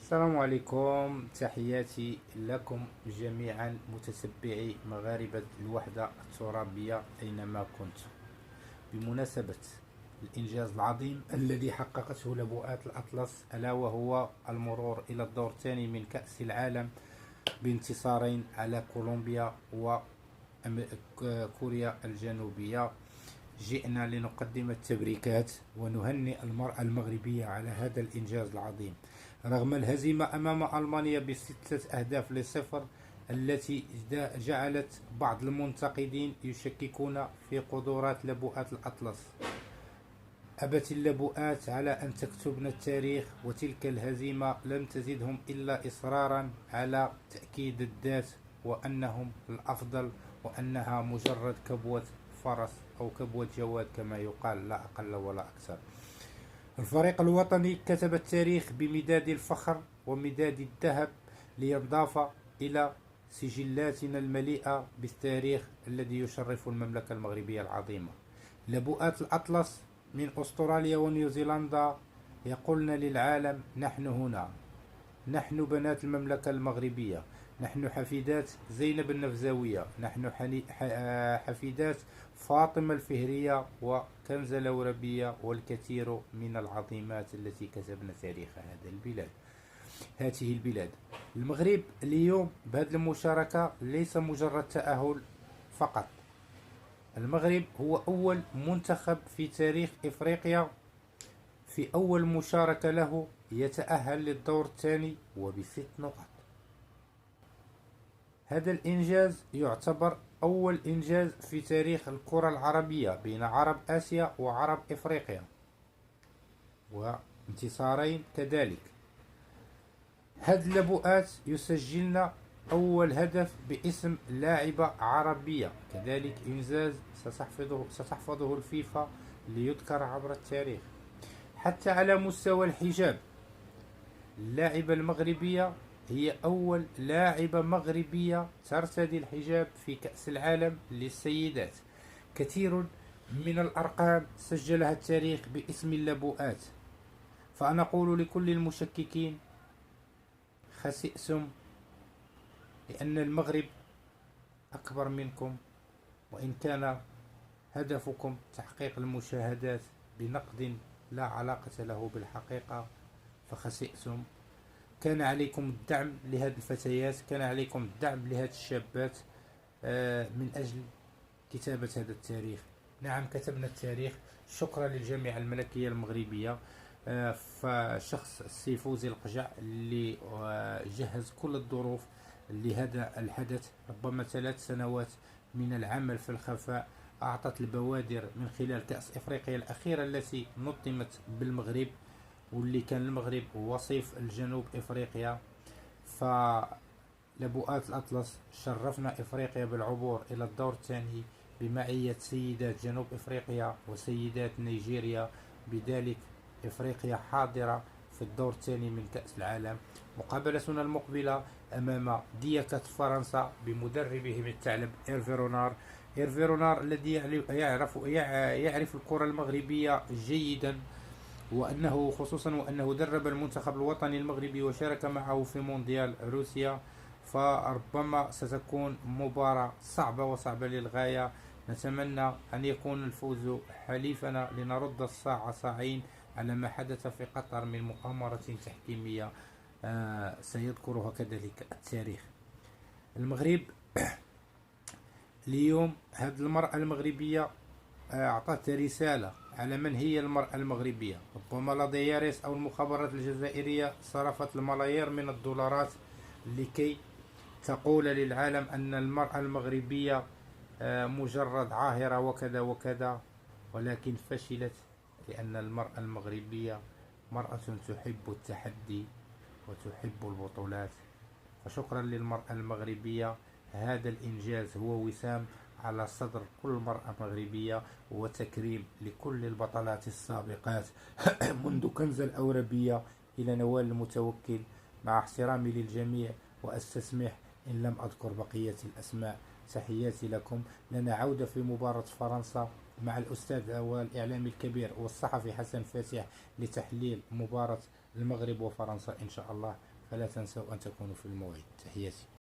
السلام عليكم، تحياتي لكم جميعا متتبعي مغاربة الوحدة الترابية أينما كنت. بمناسبة الإنجاز العظيم الذي حققته لبؤات الأطلس، ألا وهو المرور إلى الدور الثاني من كأس العالم بانتصارين على كولومبيا وكوريا الجنوبية، جئنا لنقدم التبريكات ونهنئ المرأة المغربية على هذا الإنجاز العظيم رغم الهزيمة أمام ألمانيا ب6 أهداف ل0، التي جعلت بعض المنتقدين يشككون في قدرات لبؤات الأطلس. أبت اللبؤات على أن تكتبن التاريخ، وتلك الهزيمة لم تزدهم إلا إصرارا على تأكيد الذات وأنهم الأفضل، وأنها مجرد كبوة فرس أو كبوة جواد كما يقال، لا أقل ولا أكثر. الفريق الوطني كتب التاريخ بمداد الفخر ومداد الذهب لينضاف إلى سجلاتنا المليئة بالتاريخ الذي يشرف المملكة المغربية العظيمة. لبؤات الأطلس من أستراليا ونيوزيلندا يقولن للعالم: نحن هنا، نحن بنات المملكة المغربية، نحن حفيدات زينب النفزاوية، نحن حفيدات فاطمة الفهرية وكنزة الأوربية والكثير من العظيمات التي كتبن تاريخ هذه البلاد. المغرب اليوم بهذه المشاركة ليس مجرد تأهل فقط. المغرب هو أول منتخب في تاريخ إفريقيا في أول مشاركة له يتأهل للدور الثاني وب6 نقط. هذا الإنجاز يعتبر أول إنجاز في تاريخ الكرة العربية بين عرب آسيا وعرب إفريقيا، وانتصارين كذلك. هذه اللبؤات يسجلن أول هدف باسم لاعبة عربية، كذلك إنجاز ستحفظه الفيفا ليذكر عبر التاريخ. حتى على مستوى الحجاب، اللاعبة المغربية هي أول لاعبة مغربية ترتدي الحجاب في كأس العالم للسيدات. كثير من الأرقام سجلها التاريخ باسم اللبؤات، فأنا أقول لكل المشككين: خسئتم، لأن المغرب أكبر منكم، وإن كان هدفكم تحقيق المشاهدات بنقد لا علاقة له بالحقيقة فخسئتم. كان عليكم الدعم لهذه الفتيات، كان عليكم الدعم لهذه الشابات من أجل كتابة هذا التاريخ. نعم، كتبنا التاريخ. شكرا للجامعة الملكية المغربية، فشخص السي فوزي القجع اللي جهز كل الظروف لهذا الحدث. ربما 3 سنوات من العمل في الخفاء أعطت البوادر من خلال كأس إفريقيا الأخيرة التي نظمت بالمغرب، واللي كان المغرب وصيف الجنوب إفريقيا. فلبؤات الأطلس شرفنا إفريقيا بالعبور إلى الدور الثاني بمعية سيدات جنوب إفريقيا وسيدات نيجيريا، بذلك إفريقيا حاضرة في الدور الثاني من كأس العالم. مقابلتنا المقبلة أمام ديكة فرنسا بمدربهم الثعلب إيرفي رونار الذي يعرف الكرة المغربية جيدا، وأنه درب المنتخب الوطني المغربي وشارك معه في مونديال روسيا. فربما ستكون مباراة صعبة للغاية. نتمنى أن يكون الفوز حليفنا لنرد الصاع صاعين على ما حدث في قطر من مؤامرة تحكيمية سيذكرها كذلك التاريخ. المغرب اليوم، هذه المرأة المغربية أعطت رسالة على من هي المرأة المغربية. ربما لا دياريس أو المخابرات الجزائرية صرفت الملايير من الدولارات لكي تقول للعالم أن المرأة المغربية مجرد عاهرة وكذا وكذا، ولكن فشلت، لأن المرأة المغربية مرأة تحب التحدي وتحب البطولات. فشكرا للمرأة المغربية. هذا الإنجاز هو وسام على صدر كل مرأة مغربية، وتكريم لكل البطلات السابقات منذ كنزة الأوربية إلى نوال المتوكل، مع احترامي للجميع وأستسمح إن لم أذكر بقية الأسماء. تحياتي لكم. لنا عودة في مباراة فرنسا مع الأستاذ والإعلامي الكبير والصحفي حسن فاتح لتحليل مباراة المغرب وفرنسا إن شاء الله. فلا تنسوا أن تكونوا في الموعد. تحياتي.